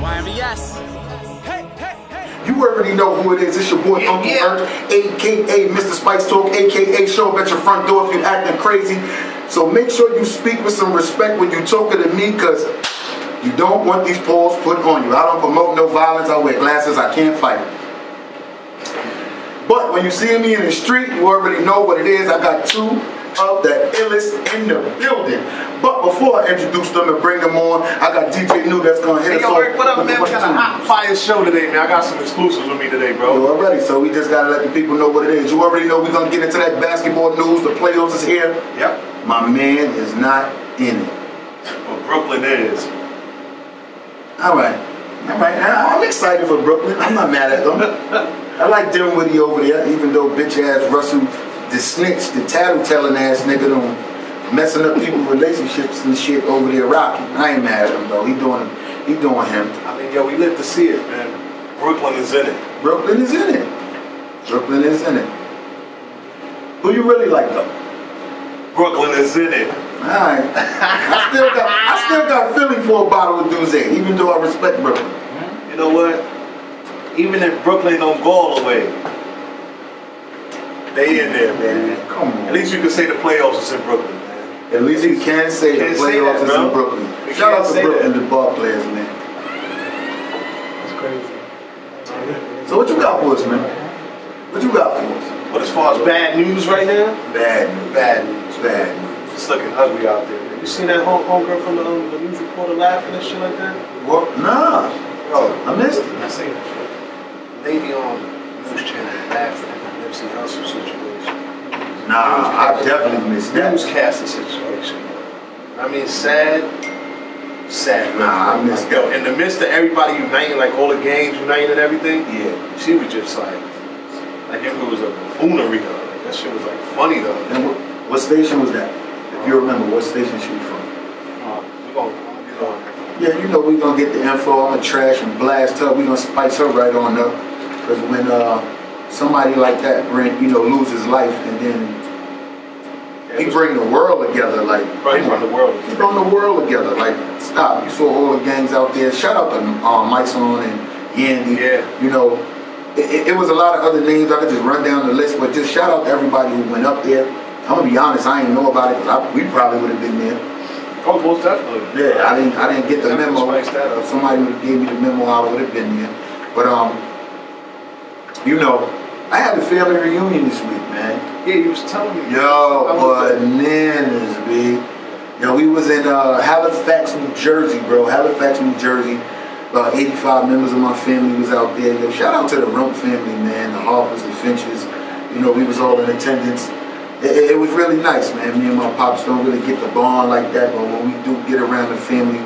YMVS. You already know who it is. It's your boy Uncle Earth, aka Mr. Spice Talk, aka Show Up at Your Front Door if you acting crazy. So make sure you speak with some respect when you talking to me, cause you don't want these paws put on you. I don't promote no violence. I wear glasses. I can't fight. But when you see me in the street, you already know what it is. I got two of the illest in the building. But before I introduce them and bring them on, I got DJ New that's gonna hit us off. Hey, what up, man? We got a hot fire show today, man. I got some exclusives with me today, bro. You already, so we just gotta let the people know what it is. You already know we're gonna get into that basketball news. The playoffs is here. Yep. My man is not in it. Well, Brooklyn is. All right. I'm excited for Brooklyn. I'm not mad at them. I like Dinwiddie over there, even though bitch ass Russell, the snitch, the tattletailing ass nigga, don't messing up people's relationships and shit over there rocking. I ain't mad at him though. He doing him. I mean, yo, we live to see it, man. Brooklyn is in it. Brooklyn is in it. Brooklyn is in it. Who you really like though? Brooklyn is in it. Alright. I still got Philly for a bottle of Douze, even though I respect Brooklyn. You know what? Even if Brooklyn don't go all the way, they in there, man. Come on. At least you can say the playoffs is in Brooklyn, man. At least we can say the playoffs is in Brooklyn. Shout out to Brooklyn, the ball players, man. That's crazy. So what you got for us, man? What you got for us? But as far as bad news right now, Bad news. bad news. Bad news. It's looking ugly out there, man. You seen that homegirl from the news reporter laughing and shit like that? What? Nah. Oh, I missed it. I seen it. Lady on news channel laughing at the Nipsey Hussle situation. Nah, I definitely missed that. Newscaster situation. I mean, sad. Nah, I missed that. In the midst of everybody uniting, like all the gangs uniting and everything, Yeah. she was just like if it was a buffoonery, though. Like, that shit was like funny though. And what station was that? If you remember, what station she was from? We're gonna get on that. Yeah, you know we gonna get the info. I'm gonna trash and blast her. We gonna spice her right on up. Cause when somebody like that lose his life and then he bring the world together, like Right, he bring the world. He bring the world together. Like stop. You saw all the gangs out there. Shout out to Mike's on and Yandy. Yeah. You know, it was a lot of other names. I could just run down the list, but just shout out to everybody who went up there. I'm gonna be honest, I ain't know about it because we probably would have been there. Oh, most definitely. Yeah, I didn't get the memo. If somebody would have gave me the memo, I would have been there. But you know, I had a family reunion this week, man. Yeah, you was telling me. Yo, bananas, B. Yo, we was in Halifax, New Jersey, bro. Halifax, New Jersey. About 85 members of my family was out there. Yo, shout out to the Rump family, man. The Harpers, the Finches. You know, we was all in attendance. It was really nice, man. Me and my pops don't really get the bond like that, but when we do get around the family,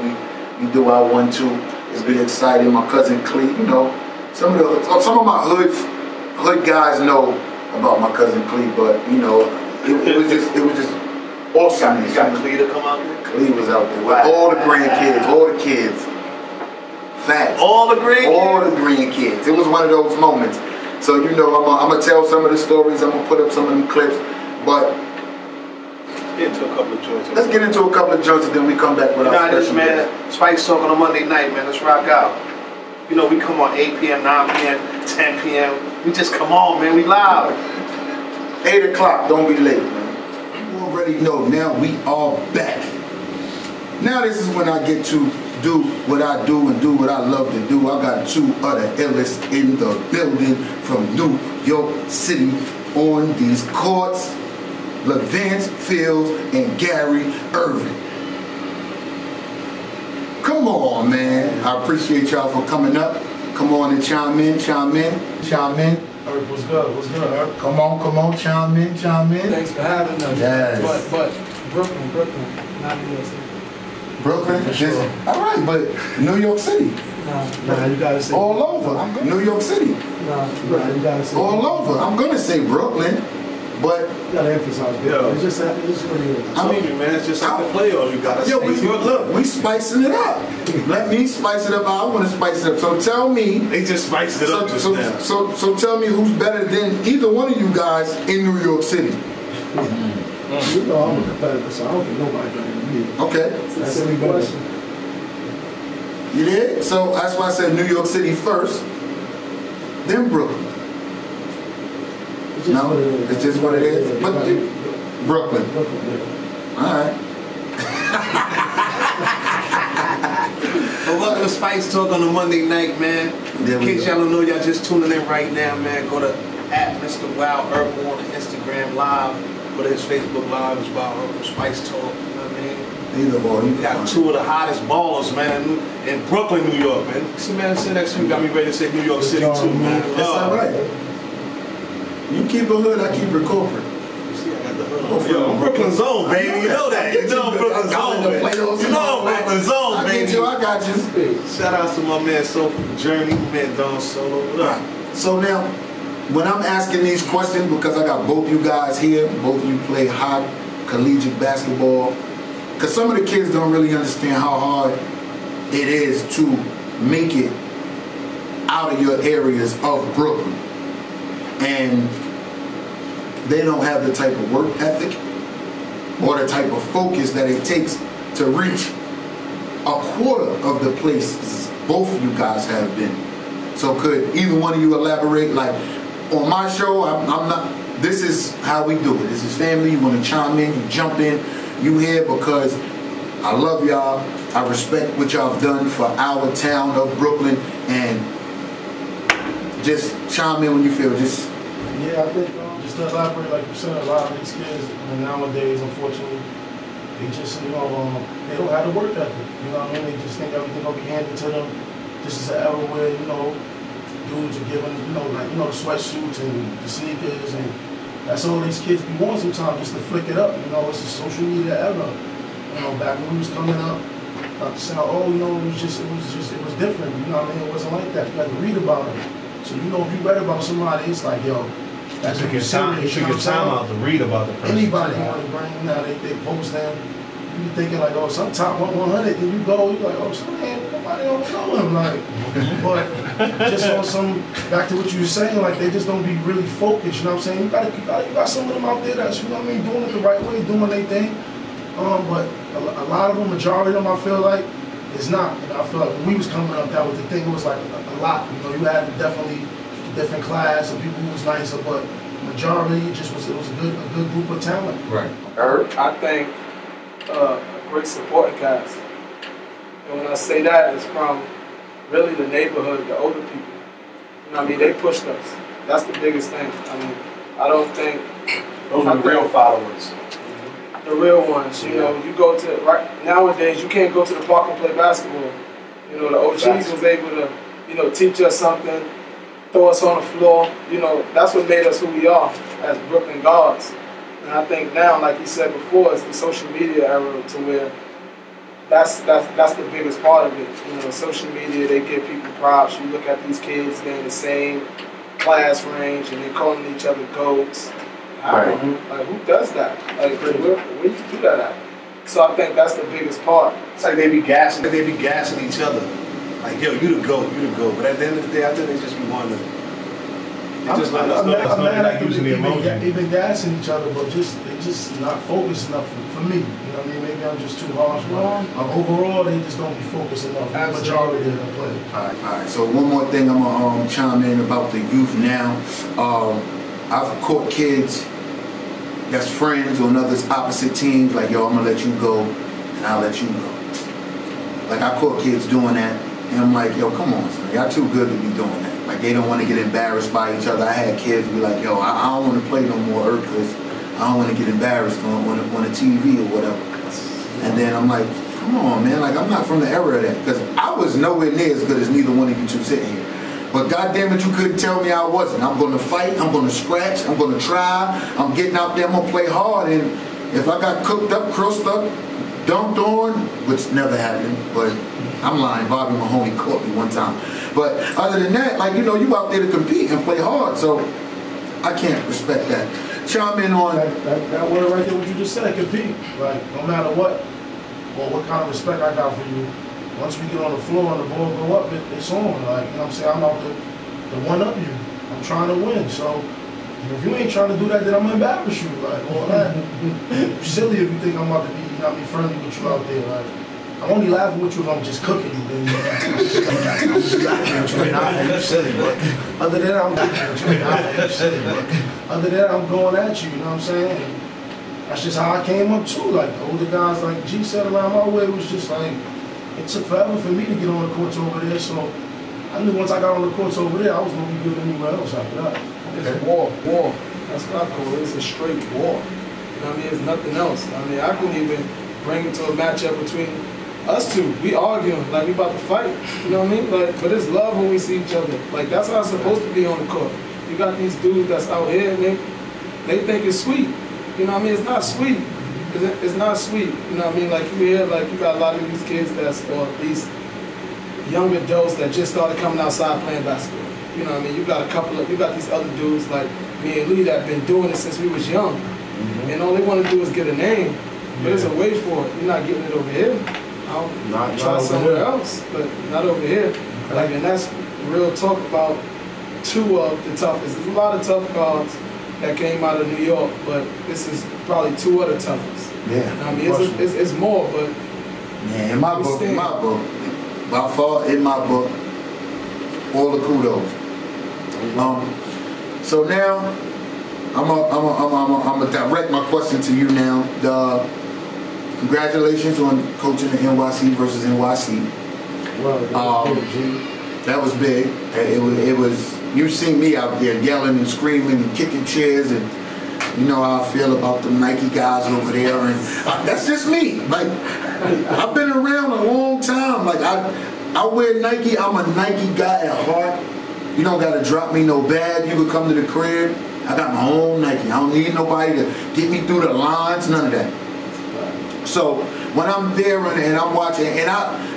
we do our 1-2. It's been exciting. My cousin Clee, you know, some of my hood guys know about my cousin Clee, but you know, it was just awesome. You got Clee to come out there? Clee was out there with all the grandkids, all the kids. Facts. All the grandkids? All the grandkids. It was one of those moments. So you know, I'm gonna tell some of the stories. I'm gonna put up some of them clips. But let's get into a couple of joints. Let's get into a couple of joints and then we come back with our special man. Spice Talk on a Monday night, man. Let's rock out. You know, we come on 8 p.m., 9 p.m., 10 p.m. We just come on, man. We live. 8 o'clock. Don't be late, man. You already know. Now we are back. Now this is when I get to do what I do and do what I love to do. I got two of the illest in the building from New York City on these courts. LaVance Fields and Gary Irvin. Come on, man. I appreciate y'all for coming up. Come on and chime in. Herb, what's good? What's good, Herb? Come on, chime in. Thanks for having us. Yes. But Brooklyn, not New York City. Brooklyn? For sure. All right, but New York City. Nah, you gotta say all over. New York City. Nah, you gotta say all over. I'm gonna say Brooklyn. But you gotta emphasize it. It's just what it is. I mean, man, it's just like the playoffs. You gotta look, we spicing it up. Let me spice it up. I want to spice it up. So tell me. They just spiced it up just now. So tell me who's better than either one of you guys in New York City. You know I'm a competitor, so I don't think nobody better than me. Okay. That's a silly question. You did? So that's why I said New York City first, then Brooklyn. No, it's just what it is. But Brooklyn. All right. But welcome to Spice Talk on a Monday night, man. In case y'all don't know, y'all just tuning in right now, man. Go to @MrWildHerbal on Instagram Live. Go to his Facebook Live. It's Wild Herbal Spice Talk. You know what I mean? Either or. We got two of the hottest ballers, man, in Brooklyn, New York, man. See, man, sit next to you got me ready to say New York City too, man. That's all right. You keep a hood, I keep it corporate. Yo, I'm Brooklyn Zone, baby. You know that. You know I'm Brooklyn Zone, baby. You know I'm Brooklyn Zone, baby. I got you. Shout out to my man Soulful Journey, man Don Solo. What up? So now, when I'm asking these questions, because I got both you guys here, both of you play high collegiate basketball, because some of the kids don't really understand how hard it is to make it out of your areas of Brooklyn. And they don't have the type of work ethic or the type of focus that it takes to reach a quarter of the places both of you guys have been. So could either one of you elaborate? Like on my show, I'm not, this is how we do it. This is family. You want to chime in, you jump in. You here because I love y'all. I respect what y'all have done for our town of Brooklyn, and just chime in when you feel. Just yeah, I think just to elaborate, like you said, a lot of these kids nowadays, unfortunately, they just they don't have the work ethic. You know what I mean? They just think everything will be handed to them. This is an era where dudes are giving the sweatsuits and the sneakers, and that's all these kids be wanting sometimes, just to flick it up. It's a social media era. Back when we was coming up, not to sound it was different. You know what I mean? It wasn't like that. You had to read about it. So if you read about somebody, it's like, yo, that's you took your time out to read about the person. Anybody want to bring they post them. You thinking like, oh, some top 100, and you go, you're like, oh, nobody don't know him. Like, but just on some, back to what you were saying, like they just don't be really focused. You know what I'm saying? You got some of them out there that's, doing it the right way, doing their thing. But a lot of them, majority of them, I feel like, is not. And I feel like when we was coming up, that was the thing. It was like a lot. You had definitely a different class of people who was nicer, but majority it was a good group of talent. Right. I think a great supporting cast. And when I say that, it's from really the neighborhood, the older people. You know what I mean? They pushed us. That's the biggest thing. I mean, I don't think those are the real followers. The real ones, you go to, right nowadays, you can't go to the park and play basketball. The OGs was able to, teach us something, throw us on the floor. That's what made us who we are as Brooklyn guards. And I think now, like you said before, it's the social media era to where that's the biggest part of it. Social media, they give people props. You look at these kids, they're in the same class range, and they're calling each other goats. Like, who does that? Like, where do you do that at? So I think that's the biggest part. It's like they be gassing each other. Like, yo, you the GOAT. But at the end of the day, I think they just be wanting to. They just let us know that's not using the emotion. Even gassing each other, but they just not focused enough for me. You know what I mean? Maybe I'm just too harsh. But overall, they just don't be focused enough. The majority of the play. All right. So one more thing I'm gonna chime in about the youth now. I've caught kids that's friends on others opposite teams, like, yo, I'm gonna let you go and I'll let you go. Like, I caught kids doing that, and I'm like, yo, come on, son, y'all too good to be doing that. Like, they don't want to get embarrassed by each other. I had kids be like, yo, I don't want to play no more because I don't want to get embarrassed on the TV or whatever. And then I'm like, come on, man, like, I'm not from the era of that, because I was nowhere near as good as neither one of you two sitting here. But goddamn it, you couldn't tell me I wasn't. I'm going to fight. I'm going to scratch. I'm going to try. I'm getting out there. I'm going to play hard. And if I got cooked up, crushed up, dumped on, which never happened, but I'm lying. Bobby Mahoney caught me one time. But other than that, like, you out there to compete and play hard. So I can't respect that. Chime in on that word right there, what you just said, compete. Like, no matter what, or what kind of respect I got for you, once we get on the floor and the ball go up, it's on. Like, you know what I'm saying? I'm out to one-up you. I'm trying to win. So, if you ain't trying to do that, then I'm going to embarrass you. Like, all that. You're silly if you think I'm about to be, friendly with you out there. Like, I'm only laughing with you if I'm just cooking you, baby. I'm just laughing with you, and you said it, but other than that, I'm laughing with you, and you said it, but other than that, I'm going at you, you know what I'm saying? And that's just how I came up too. Like, the older guys, like G said around my way, was just like, it took forever for me to get on the courts over there, so I knew once I got on the courts over there, I was going to be good anywhere else after that. It's war. That's what I call it. It's a straight war. You know what I mean? It's nothing else. I mean, I couldn't even bring it to a matchup between us two. We arguing like we about to fight. You know what I mean? Like, but it's love when we see each other. Like, that's how it's supposed to be on the court. You got these dudes that's out here and they think it's sweet. You know what I mean? It's not sweet. It's not sweet. You know what I mean? Like, you hear, like, you got a lot of these kids or these young adults that just started coming outside playing basketball. You know what I mean? You got these other dudes like me and Lee that been doing it since we was young. And all they want to do is get a name. But there's a way for it. You're not getting it over here. I'll try somewhere else, but not over here. Okay. Like, and that's real talk about two of the toughest. There's a lot of tough guards that came out of New York, but this is probably two of the toughest. Yeah. I mean, it's more, but yeah, in my book, by far in my book, all the kudos. So now, I'm gonna direct my question to you now. Congratulations on coaching the NYC versus NYC. Well, that was big. It was. You see me out there yelling and screaming and kicking chairs, and you know how I feel about the Nike guys over there. And that's just me. Like, I've been around a long time. Like, I wear Nike. I'm a Nike guy at heart. You don't got to drop me no bag. You could come to the crib. I got my own Nike. I don't need nobody to get me through the lines. None of that. So when I'm there and I'm watching, and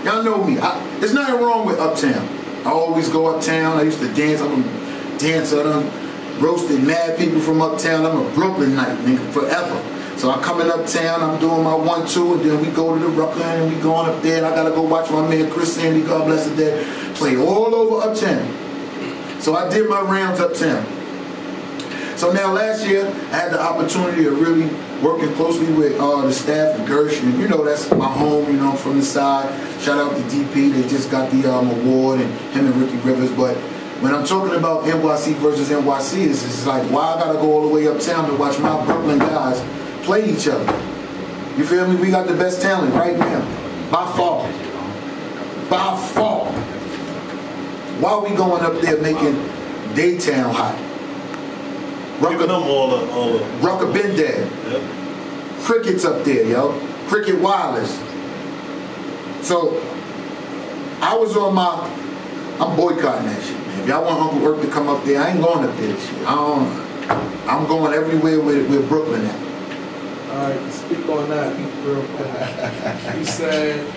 y'all know me. There's nothing wrong with Uptown. I always go uptown. I used to dance. I'm a dancer. I done roasted mad people from uptown. I'm a Brooklyn night nigga forever. So I come in uptown. I'm doing my 1-2, and then we go to the Brooklyn, and we going up there. And I gotta go watch my man Chris Sandy, God bless his dead, play all over uptown. So I did my rounds uptown. So now last year, I had the opportunity of really working closely with the staff at Gersh. And you know, that's my home, you know, from the side. Shout out to DP, they just got the award, and him and Ricky Rivers. But when I'm talking about NYC versus NYC, it's like, why I gotta go all the way uptown to watch my Brooklyn guys play each other? You feel me? We got the best talent right now, by far. By far. Why are we going up there making Daytown hot? Rucker been there. Yep. Cricket's up there, yo. Cricket Wireless. So I was on I'm boycotting that shit, man. If y'all want Uncle Irk to come up there, I ain't going up there this shit. I'm going everywhere with Brooklyn at. All right, speak on that real quick. You said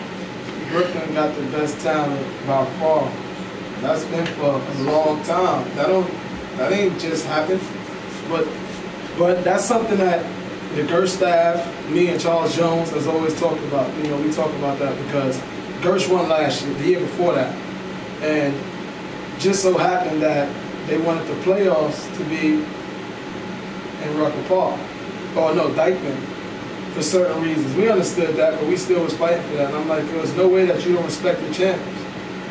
Brooklyn got the best talent by far. That's been for a long time. That ain't just happened. But that's something that the Gersh staff, me and Charles Jones, has always talked about. You know, we talk about that because Gersh won last year, the year before that. And just so happened that they wanted the playoffs to be in Rucker Park. Or no, Dyckman, for certain reasons. We understood that, but we still was fighting for that. And I'm like, there's no way that you don't respect the champions.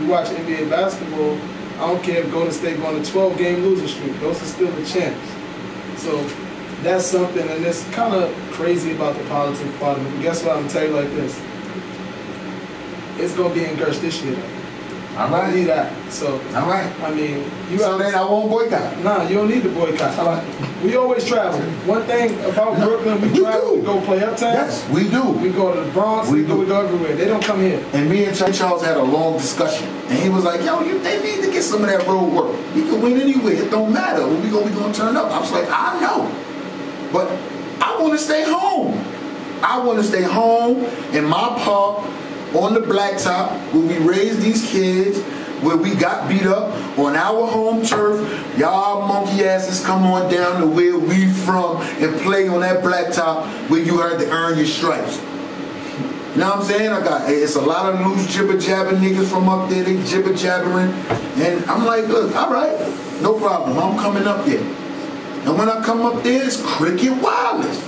You watch NBA basketball, I don't care if Golden State going to 12-game losing streak. Those are still the champs. So that's something, and it's kind of crazy about the politics part of it. But guess what? I'm going to tell you like this. It's going to be in Gersh this year, though. All right. I need that. So, all right. I mean, then I won't boycott. Nah, you don't need to boycott. All right. We always travel. One thing about Brooklyn, we travel. We go play uptown. Yes, we do. We go to the Bronx. We go everywhere. They don't come here. And me and Charles had a long discussion, and he was like, "Yo, they need to get some of that road work. You can win anywhere. It don't matter. When we gonna turn up." I was like, "I know, but I want to stay home. I want to stay home in my park on the blacktop where we raised these kids." Where we got beat up on our home turf, y'all monkey asses come on down to where we from and play on that blacktop where you had to earn your stripes. You know what I'm saying? It's a lot of loose jibber jabbing niggas from up there, they jibber jabbering, and I'm like, look, all right, no problem, I'm coming up there. And when I come up there, it's Cricket Wireless.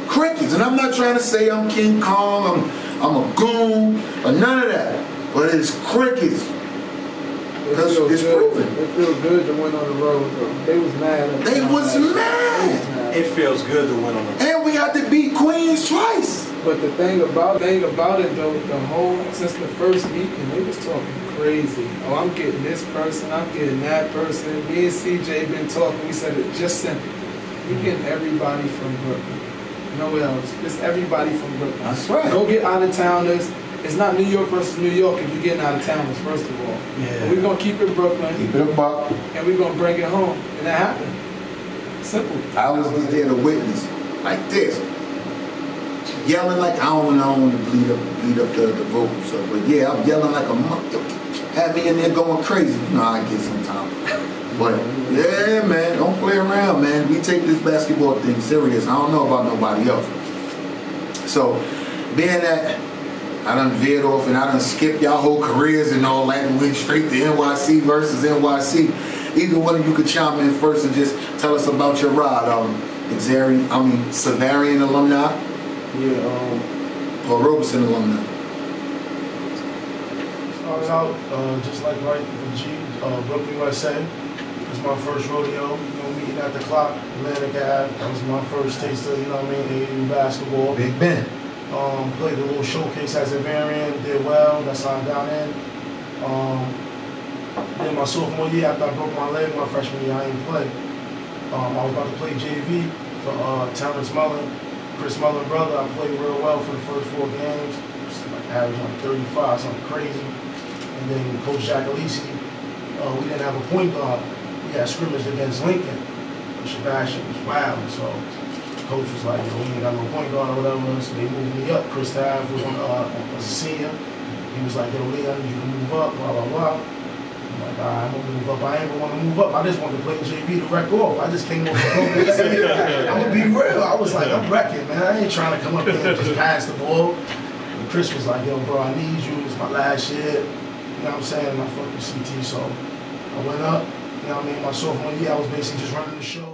Crickets, and I'm not trying to say I'm King Kong, I'm a goon, or none of that. But it's crickets. Because it's proven. It feels good to win on the road, though. They was mad. They was mad. It feels good to win on the And we had to beat Queens twice. But the thing about it though, since the first meeting, they was talking crazy. Oh, I'm getting this person, I'm getting that person. Me and CJ been talking. We said it just simple. We getting everybody from Brooklyn. Nowhere else. It's everybody from Brooklyn. That's right. Go get out of towners. It's not New York versus New York if you're getting out of towners, first of all. Yeah. But we're gonna keep it Brooklyn. Keep it a buck. And we're gonna bring it home. And that happened. Simple. I was there to witness like this. Yelling like I don't want to bleed up the vote. So, but yeah, I'm yelling like a mother. Had me in there going crazy. You know how I get sometimes. But yeah, man, don't play around, man. We take this basketball thing serious. I don't know about nobody else. So, being that I done veered off and I done skipped y'all whole careers and all that and went straight to NYC versus NYC. Either one of you could chime in first and just tell us about your ride. Savarian alumni. Yeah, Or Robeson alumni. Started out just like right in Brooklyn, USA. It was my first rodeo, meeting at the clock, Atlantic Ave. That was my first taste of, AAU basketball. Big Ben. Played a little showcase as a variant, did well, that's how I got in. Then my sophomore year, after I broke my leg, my freshman year, I didn't play. I was about to play JV for Terrence Mullen, Chris Mullen brother. I played real well for the first 4 games. Like average like 35, something crazy. And then Coach Jack Alisi, we didn't have a point guard. We had scrimmage against Lincoln. Sebastian was wild, so Coach was like, we ain't got no point guard or whatever, so they moved me up. Chris Tav was a senior. He was like, Lee, I need you to move up, blah, blah, blah. I'm like, all right, I'm gonna move up. I ain't gonna want to move up. I just wanted to play JV to wreck off. I just came off the boat. I'm gonna be real. I was like, I'm wrecking, man. I ain't trying to come up here and just pass the ball. And Chris was like, yo, bro, I need you. It's my last year. You know what I'm saying? And I fucked with CT, so I went up. You know what I mean? My sophomore year, I was basically just running the show.